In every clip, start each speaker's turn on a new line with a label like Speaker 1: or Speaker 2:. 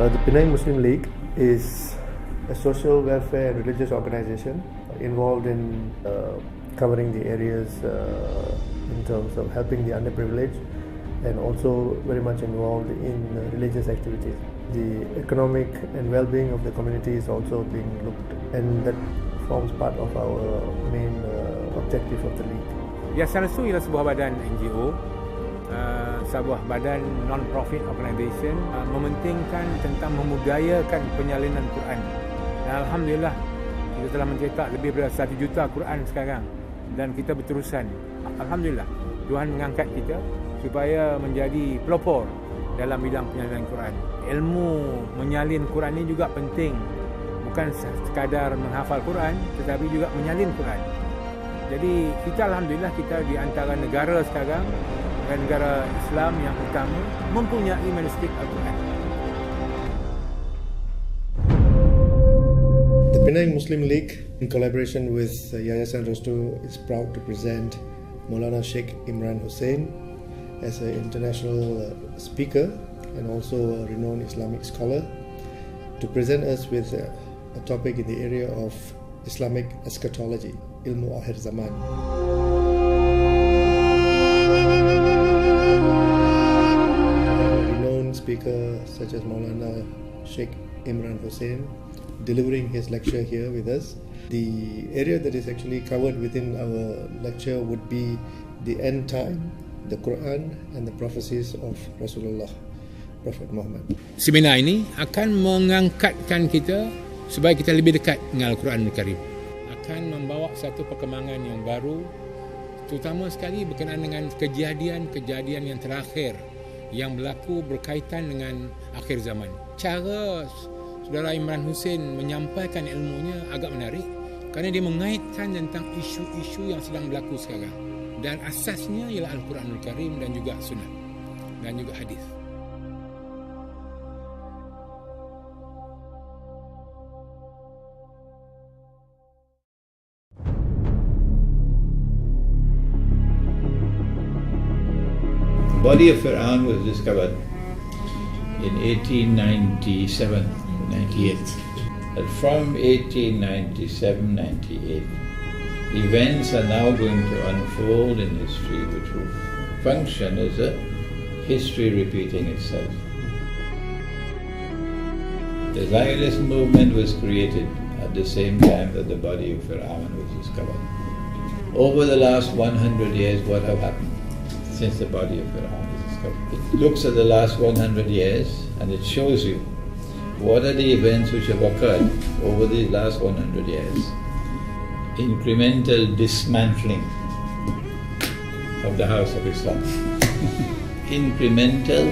Speaker 1: The Penang Muslim League is a social welfare and religious organization involved in covering the areas in terms of helping the underprivileged, and also very much involved in religious activities. The economic and well-being of the community is also being looked, and that forms part of our main objective of the league.
Speaker 2: Yayasan Restu ialah sebuah badan NGO, sebuah badan non-profit organisation, mementingkan tentang memudayakan penyalinan Quran. Dan Alhamdulillah, kita telah mencetak lebih daripada 1 juta Quran sekarang, dan kita berterusan. Alhamdulillah, Tuhan mengangkat kita supaya menjadi pelopor dalam bidang penyalinan Quran. Ilmu menyalin Quran ini juga penting. Bukan sekadar menghafal Quran, tetapi juga menyalin Quran. Jadi kita Alhamdulillah, kita di antara negara sekarang, negara Islam yang utama, mempunyai manuskrip Al-Quran.
Speaker 1: The Penang Muslim League, in collaboration with Yayasan Restu, is proud to present Maulana Sheikh Imran Hosein as an international speaker and also a renowned Islamic scholar, to present us with a topic in the area of Islamic Eschatology, Ilmu Akhir Zaman. Renowned speaker such as Maulana Sheikh Imran Hosein delivering his lecture here with us. The area that is actually covered within our lecture would be the end time, the Quran and the prophecies of Rasulullah, Prophet Muhammad.
Speaker 3: Seminar ini akan mengangkatkan kita supaya kita lebih dekat dengan Al-Quranul Karim. Akan membawa satu perkembangan yang baru, terutama sekali berkenaan dengan kejadian-kejadian yang terakhir yang berlaku berkaitan dengan akhir zaman. Cara Saudara Imran Hosein menyampaikan ilmunya agak menarik kerana dia mengaitkan tentang isu-isu yang sedang berlaku sekarang. Dan asasnya ialah Al-Quranul Karim dan juga Sunnah dan juga hadis.
Speaker 4: The body of Quran was discovered in 1897-98. But from 1897-98, events are now going to unfold in history which will function as a history repeating itself. The Zionist movement was created at the same time that the body of Quran was discovered. Over the last 100 years, what have happened since the body of Quran was discovered? It looks at the last 100 years and it shows you what are the events which have occurred over the last 100 years. Incremental dismantling of the House of Islam. Incremental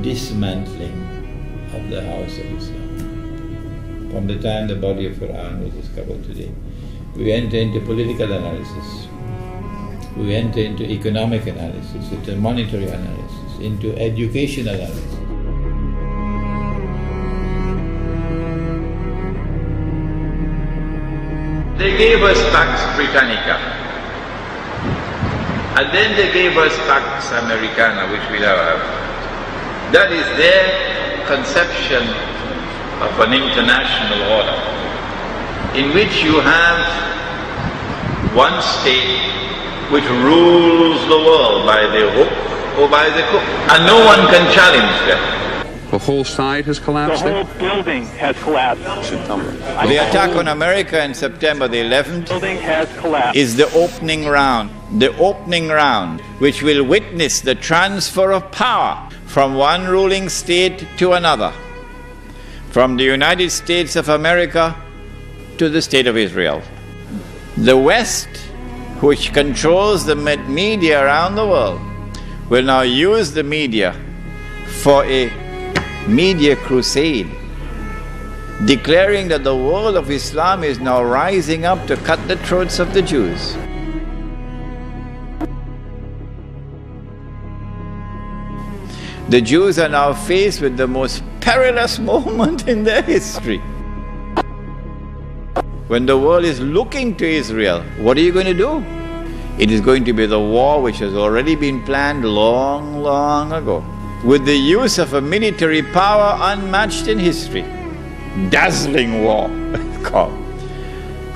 Speaker 4: dismantling of the House of Islam. From the time the body of Quran was discovered today, we enter into political analysis, we enter into economic analysis, into monetary analysis, into education analysis.
Speaker 5: They gave us Pax Britannica, and then they gave us Pax Americana, which we now have. That is their conception of an international order, in which you have one state which rules the world by the hook or by the crook, and no one can challenge them.
Speaker 6: The whole side has collapsed?
Speaker 7: The whole building has collapsed.
Speaker 5: The attack on America on September the 11th
Speaker 7: Has collapsed.
Speaker 5: is the opening round which will witness the transfer of power from one ruling state to another, from the United States of America to the State of Israel. The West, which controls the media around the world, will now use the media for a media crusade, declaring that the world of Islam is now rising up to cut the throats of the Jews. The Jews are now faced with the most perilous moment in their history. When the world is looking to Israel, what are you going to do? It is going to be the war which has already been planned long, long ago. with the use of a military power unmatched in history. Dazzling war, it's called.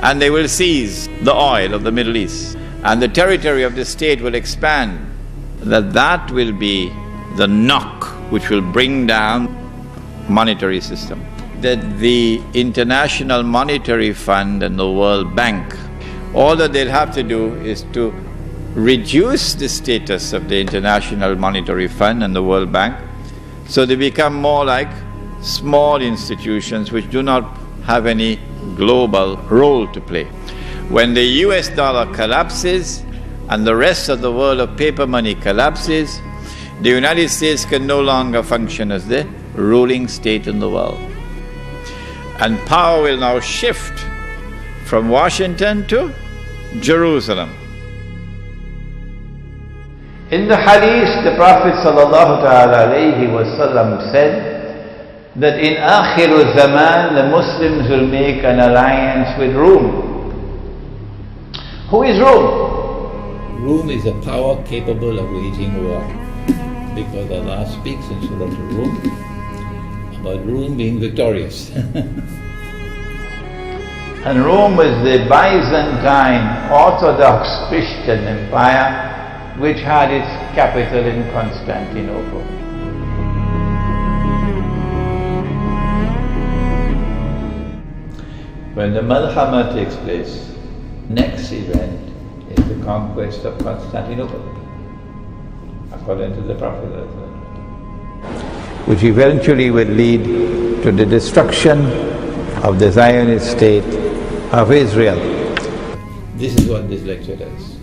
Speaker 5: And they will seize the oil of the Middle East, and the territory of the state will expand. That will be the knock which will bring down monetary system. That the International Monetary Fund and the World Bank, all that they'll have to do is to reduce the status of the International Monetary Fund and the World Bank, so they become more like small institutions which do not have any global role to play. When the US dollar collapses and the rest of the world of paper money collapses, the United States can no longer function as the ruling state in the world. And power will now shift from Washington to Jerusalem. In the hadith, the Prophet ﷺ said that in Akhiru Zaman, the Muslims will make an alliance with Rome. Who is Rome?
Speaker 4: Rome is a power capable of waging war, because Allah speaks in Surah Rum about Rome being victorious.
Speaker 5: And Rome was the Byzantine Orthodox Christian empire which had its capital in Constantinople. When the Malhama takes place, next event is the conquest of Constantinople, according to the Prophet, which eventually will lead to the destruction of the Zionist state of Israel.
Speaker 4: This is what this lecture does.